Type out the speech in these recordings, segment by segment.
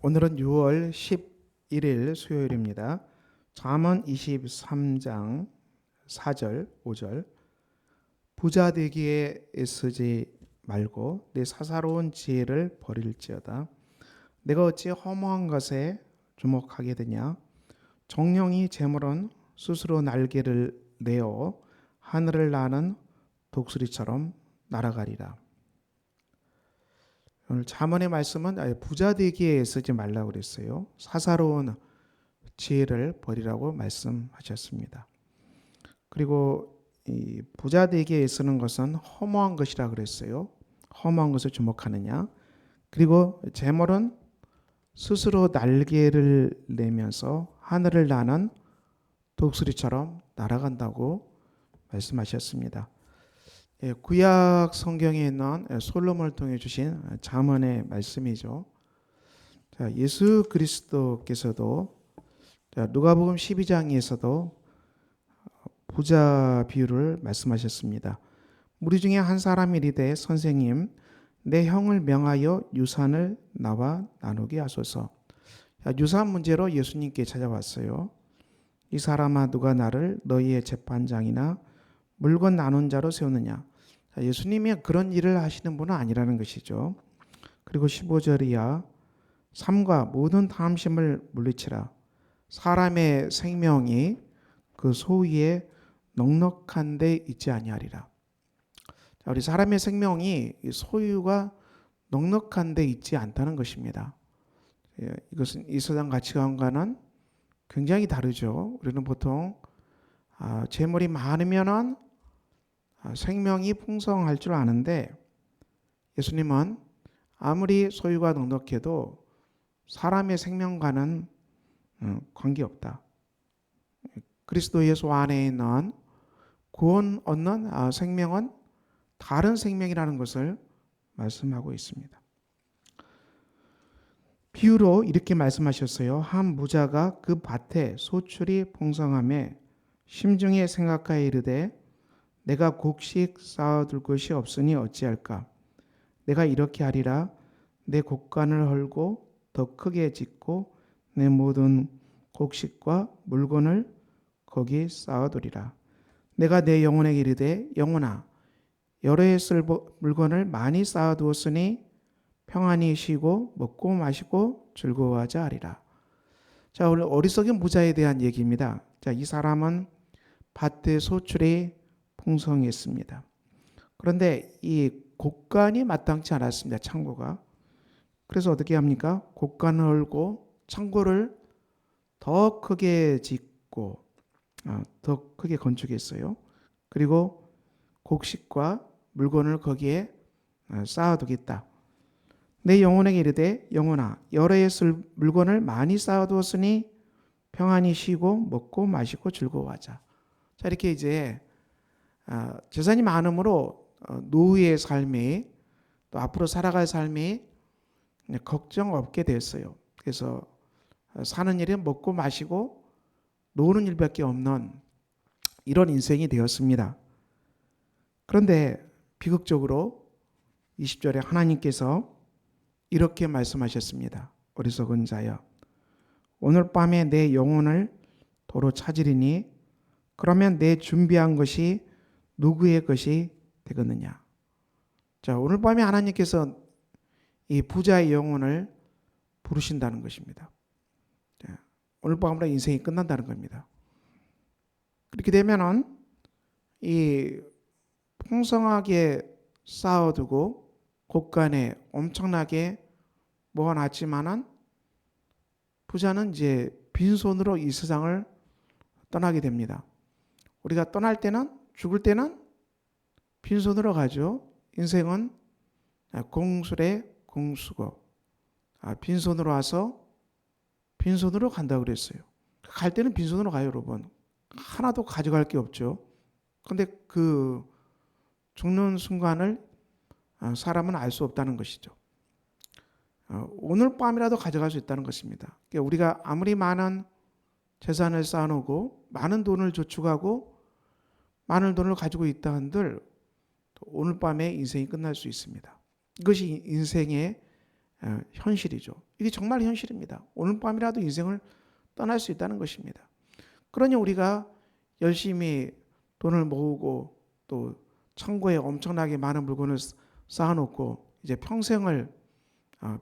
오늘은 6월 11일 수요일입니다. 잠언 23장 4절, 5절. 부자 되기에 애쓰지 말고 내 사사로운 지혜를 버릴지어다. 내가 어찌 허무한 것에 주목하게 되냐? 정령이 재물은 스스로 날개를 내어 하늘을 나는 독수리처럼 날아가리라. 오늘 잠언의 말씀은 부자 되기에 애쓰지 말라고 그랬어요. 사사로운 지혜를 버리라고 말씀하셨습니다. 그리고 이 부자 되기에 애쓰는 것은 허무한 것이라 그랬어요. 허무한 것을 주목하느냐. 그리고 재물은 스스로 날개를 내면서 하늘을 나는 독수리처럼 날아간다고 말씀하셨습니다. 구약 성경에 있는 솔로몬을 통해 주신 잠언의 말씀이죠. 예수 그리스도께서도 누가복음 12장에서도 부자 비유를 말씀하셨습니다. 무리 중에 한 사람이 이르되 선생님 내 형을 명하여 유산을 나와 나누게 하소서. 유산 문제로 예수님께 찾아왔어요. 이 사람아 누가 나를 너희의 재판장이나 물건 나눈 자로 세우느냐. 예수님이 그런 일을 하시는 분은 아니라는 것이죠. 그리고 15절이야 삼가 모든 탐심을 물리치라. 사람의 생명이 그 소위에 넉넉한 데 있지 아니하리라. 우리 사람의 생명이 소유가 넉넉한 데 있지 않다는 것입니다. 이것은 이 세상 가치관과는 굉장히 다르죠. 우리는 보통 재물이 많으면은 생명이 풍성할 줄 아는데 예수님은 아무리 소유가 넉넉해도 사람의 생명과는 관계없다. 그리스도 예수 안에 있는 구원 얻는 생명은 다른 생명이라는 것을 말씀하고 있습니다. 비유로 이렇게 말씀하셨어요. 한 무자가 그 밭에 소출이 풍성함에 심중에 생각하여 이르되 내가 곡식 쌓아둘 것이 없으니 어찌할까? 내가 이렇게 하리라. 내 곡간을 헐고 더 크게 짓고 내 모든 곡식과 물건을 거기 쌓아두리라. 내가 내 영혼에게 이르되 영혼아 여러 해 쓸 물건을 많이 쌓아두었으니 평안히 쉬고 먹고 마시고 즐거워하자 하리라. 자, 오늘 어리석은 부자에 대한 얘기입니다. 자, 이 사람은 밭의 소출이 풍성했습니다. 그런데 이 곡간이 마땅치 않았습니다. 창고가. 그래서 어떻게 합니까? 곡간을 헐고 창고를 더 크게 짓고 더 크게 건축했어요. 그리고 곡식과 물건을 거기에 쌓아두겠다. 내 영혼에게 이르되 영혼아 여러 해 쓸 물건을 많이 쌓아두었으니 평안히 쉬고 먹고 마시고 즐거워하자. 자, 이렇게 이제 재산이 많음으로 노후의 삶이 또 앞으로 살아갈 삶이 걱정 없게 됐어요. 그래서 사는 일은 먹고 마시고 노는 일밖에 없는 이런 인생이 되었습니다. 그런데 비극적으로 20절에 하나님께서 이렇게 말씀하셨습니다. 어리석은 자여 오늘 밤에 내 영혼을 도로 찾으리니 그러면 내 준비한 것이 누구의 것이 되겠느냐. 자, 오늘 밤에 하나님께서 이 부자의 영혼을 부르신다는 것입니다. 오늘 밤으로 인생이 끝난다는 겁니다. 그렇게 되면은 이 풍성하게 쌓아두고 곳간에 엄청나게 모아놨지만은 부자는 이제 빈손으로 이 세상을 떠나게 됩니다. 우리가 떠날 때는 죽을 때는 빈손으로 가죠. 인생은 공술의 공수고 빈손으로 와서 빈손으로 간다고 그랬어요. 갈 때는 빈손으로 가요, 여러분. 하나도 가져갈 게 없죠. 그런데 그 죽는 순간을 사람은 알 수 없다는 것이죠. 오늘 밤이라도 가져갈 수 있다는 것입니다. 그러니까 우리가 아무리 많은 재산을 쌓아놓고 많은 돈을 저축하고 많은 돈을 가지고 있다 한들 오늘 밤에 인생이 끝날 수 있습니다. 이것이 인생의 현실이죠. 이게 정말 현실입니다. 오늘 밤이라도 인생을 떠날 수 있다는 것입니다. 그러니 우리가 열심히 돈을 모으고 또 창고에 엄청나게 많은 물건을 쌓아놓고 이제 평생을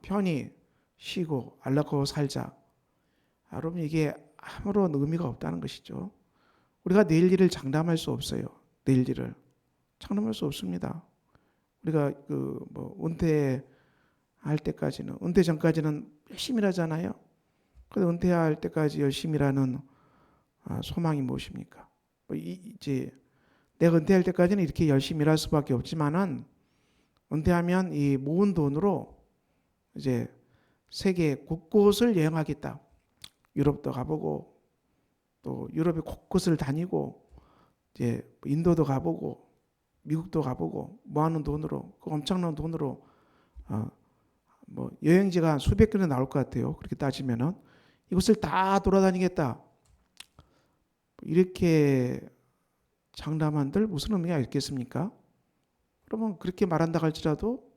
편히 쉬고 안락하고 살자. 여러분 이게 아무런 의미가 없다는 것이죠. 우리가 내일 일을 장담할 수 없어요. 내일 일을 장담할 수 없습니다. 우리가 은퇴할 때까지는 은퇴 전까지는 열심히 일하잖아요. 그런데 은퇴할 때까지 열심히 일하는 소망이 무엇입니까? 이제 내가 은퇴할 때까지는 이렇게 열심히 일할 수밖에 없지만은 은퇴하면 이 모은 돈으로 이제 세계 곳곳을 여행하겠다. 유럽도 가보고 또 유럽의 곳곳을 다니고 이제 인도도 가보고 미국도 가보고 모아놓은 돈으로 그 엄청난 돈으로 여행지가 수백 개는 나올 것 같아요. 그렇게 따지면은 이곳을 다 돌아다니겠다. 이렇게 장담한들 무슨 의미가 있겠습니까? 그러면 그렇게 말한다 할지라도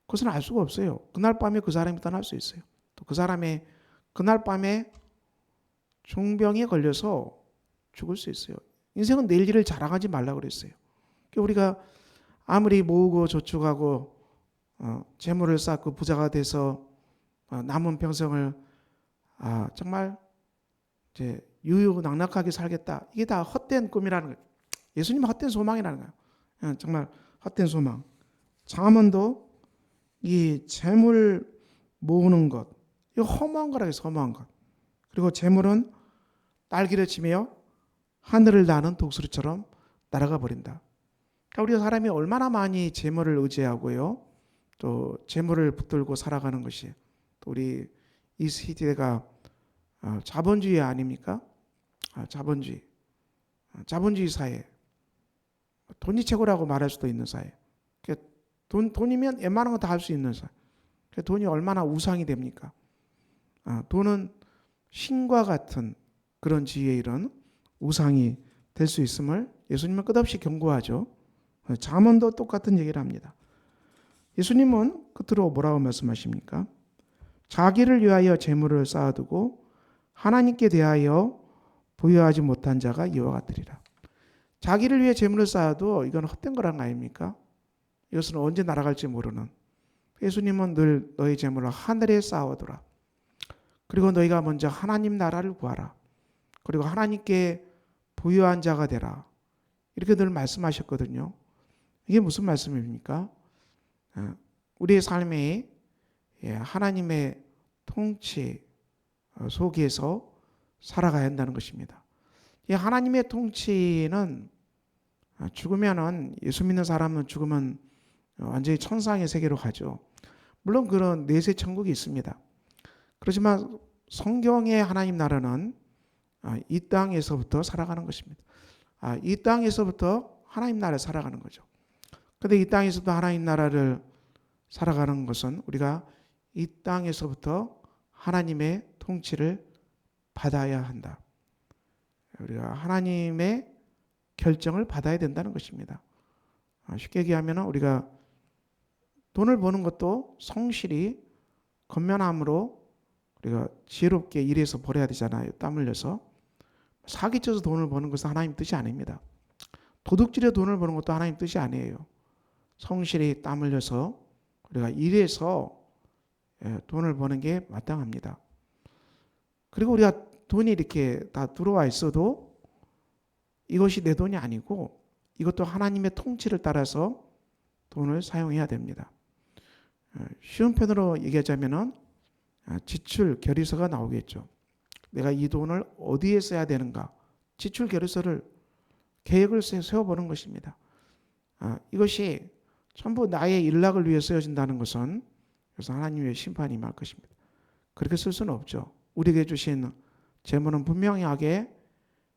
그것은 알 수가 없어요. 그날 밤에 그 사람이 떠날 수 있어요. 또 그 사람의 그날 밤에 중병에 걸려서 죽을 수 있어요. 인생은 내일 일을 자랑하지 말라고 그랬어요. 우리가 아무리 모으고 저축하고 재물을 쌓고 부자가 돼서 남은 평생을 정말 이제 유유낙낙하게 살겠다. 이게 다 헛된 꿈이라는 거예요. 예수님은 헛된 소망이라는 거예요. 정말 헛된 소망. 잠언도 이 재물 모으는 것, 이거 허무한 거라고 해서 허무한 것. 그리고 재물은 날개를 치며 하늘을 나는 독수리처럼 날아가 버린다. 그러니까 우리 사람이 얼마나 많이 재물을 의지하고요. 또 재물을 붙들고 살아가는 것이 또 우리 이 시대가 자본주의 아닙니까? 자본주의 사회. 돈이 최고라고 말할 수도 있는 사회. 돈이면 웬만한 거 다 할 수 있는 사회. 돈이 얼마나 우상이 됩니까? 돈은 신과 같은 그런 지혜의 이런 우상이 될 수 있음을 예수님은 끝없이 경고하죠. 잠언도 똑같은 얘기를 합니다. 예수님은 끝으로 뭐라고 말씀하십니까? 자기를 위하여 재물을 쌓아두고 하나님께 대하여 부여하지 못한 자가 이와 같으리라. 자기를 위해 재물을 쌓아도 이건 헛된 거란 거 아닙니까? 이것은 언제 날아갈지 모르는. 예수님은 늘 너희 재물을 하늘에 쌓아두라. 그리고 너희가 먼저 하나님 나라를 구하라. 그리고 하나님께 부유한 자가 되라. 이렇게 늘 말씀하셨거든요. 이게 무슨 말씀입니까? 우리의 삶이 하나님의 통치 속에서 살아가야 한다는 것입니다. 이 하나님의 통치는 죽으면은 예수 믿는 사람은 죽으면 완전히 천상의 세계로 가죠. 물론 그런 내세 천국이 있습니다. 그렇지만 성경의 하나님 나라는 이 땅에서부터 살아가는 것입니다. 이 땅에서부터 하나님 나라를 살아가는 거죠. 그런데 이 땅에서도 하나님 나라를 살아가는 것은 우리가 이 땅에서부터 하나님의 통치를 받아야 한다. 우리가 하나님의 결정을 받아야 된다는 것입니다. 쉽게 얘기하면 우리가 돈을 버는 것도 성실히 건면함으로 우리가 지혜롭게 일해서 벌어야 되잖아요. 땀 흘려서. 사기쳐서 돈을 버는 것은 하나님 뜻이 아닙니다. 도둑질에 돈을 버는 것도 하나님 뜻이 아니에요. 성실히 땀 흘려서 우리가 일해서 돈을 버는 게 마땅합니다. 그리고 우리가 돈이 이렇게 다 들어와 있어도 이것이 내 돈이 아니고 이것도 하나님의 통치를 따라서 돈을 사용해야 됩니다. 쉬운 편으로 얘기하자면은 지출 결의서가 나오겠죠. 내가 이 돈을 어디에 써야 되는가? 지출 결의서를 계획을 세워보는 것입니다. 이것이 전부 나의 일락을 위해 쓰여진다는 것은 그래서 하나님의 심판이 임할 것입니다. 그렇게 쓸 수는 없죠. 우리에게 주신 재물은 분명하게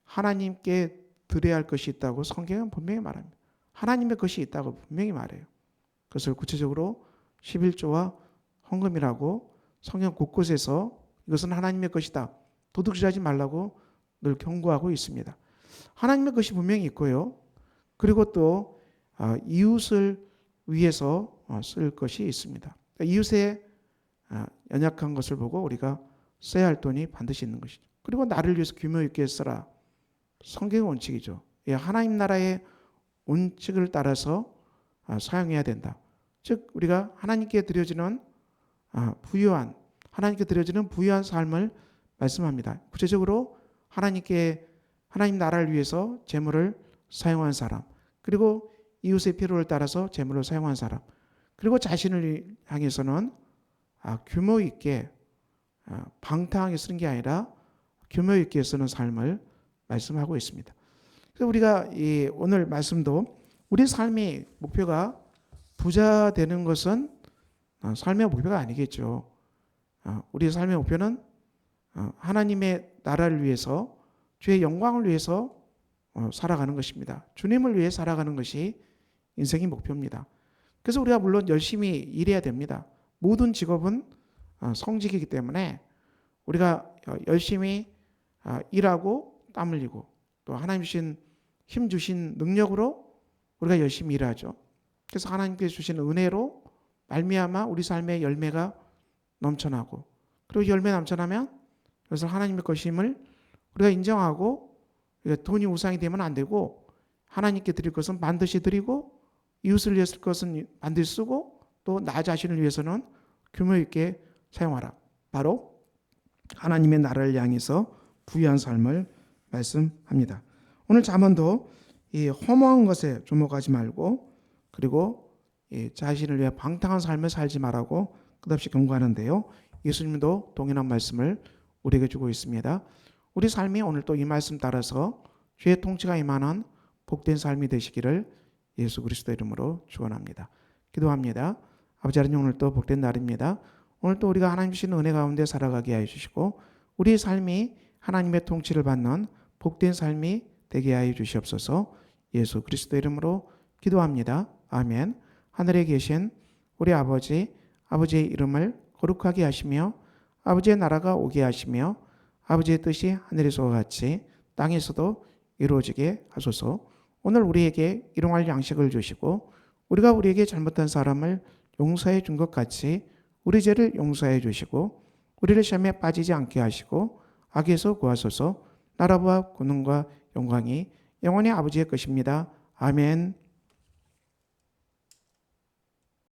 하나님께 드려야 할 것이 있다고 성경은 분명히 말합니다. 하나님의 것이 있다고 분명히 말해요. 그것을 구체적으로 11조와 헌금이라고 성경 곳곳에서 이것은 하나님의 것이다. 도둑질하지 말라고 늘 경고하고 있습니다. 하나님의 것이 분명히 있고요. 그리고 또 이웃을 위해서 쓸 것이 있습니다. 이웃의 연약한 것을 보고 우리가 써야 할 돈이 반드시 있는 것이죠. 그리고 나를 위해서 규모 있게 써라. 성경의 원칙이죠. 하나님 나라의 원칙을 따라서 사용해야 된다. 즉 우리가 하나님께 드려지는 부유한 하나님께 드려지는 부유한 삶을 말씀합니다. 구체적으로 하나님 나라를 위해서 재물을 사용한 사람, 그리고 이웃의 필요를 따라서 재물을 사용한 사람, 그리고 자신을 향해서는 규모 있게 방탕하게 쓰는 게 아니라 규모 있게 쓰는 삶을 말씀하고 있습니다. 그래서 우리가 오늘 말씀도 우리 삶의 목표가 부자 되는 것은 삶의 목표가 아니겠죠. 우리 삶의 목표는 하나님의 나라를 위해서 주의 영광을 위해서 살아가는 것입니다. 주님을 위해 살아가는 것이 인생의 목표입니다. 그래서 우리가 물론 열심히 일해야 됩니다. 모든 직업은 성직이기 때문에 우리가 열심히 일하고 땀 흘리고 또 하나님 주신 힘 주신 능력으로 우리가 열심히 일하죠. 그래서 하나님께서 주신 은혜로 말미암아 우리 삶의 열매가 넘쳐나고, 그리고 열매 넘쳐나면 그것을 하나님의 것임을 우리가 인정하고, 돈이 우상이 되면 안 되고 하나님께 드릴 것은 반드시 드리고 이웃을 위해 쓸 것은 반드시 쓰고 또 나 자신을 위해서는 규모 있게 사용하라. 바로 하나님의 나라를 향해서 부유한 삶을 말씀합니다. 오늘 잠언도 이 허무한 것에 주목하지 말고, 그리고 자신을 위해 방탕한 삶을 살지 말라고 끝없이 경고하는데요. 예수님도 동일한 말씀을 우리에게 주고 있습니다. 우리 삶이 오늘 또 이 말씀 따라서 주의 통치가 임하는 복된 삶이 되시기를 예수 그리스도 이름으로 축원합니다. 기도합니다. 아버지 하나님, 오늘 또 복된 날입니다. 오늘 또 우리가 하나님 주신 은혜 가운데 살아가게 하여 주시고 우리의 삶이 하나님의 통치를 받는 복된 삶이 되게 하여 주시옵소서. 예수 그리스도 이름으로 기도합니다. 아멘. 하늘에 계신 우리 아버지의 이름을 거룩하게 하시며 아버지의 나라가 오게 하시며 아버지의 뜻이 하늘에서와 같이 땅에서도 이루어지게 하소서. 오늘 우리에게 일용할 양식을 주시고 우리가 우리에게 잘못한 사람을 용서해 준 것 같이 우리 죄를 용서해 주시고 우리를 시험에 빠지지 않게 하시고 악에서 구하소서. 나라와 권능과 영광이 영원히 아버지의 것입니다. 아멘.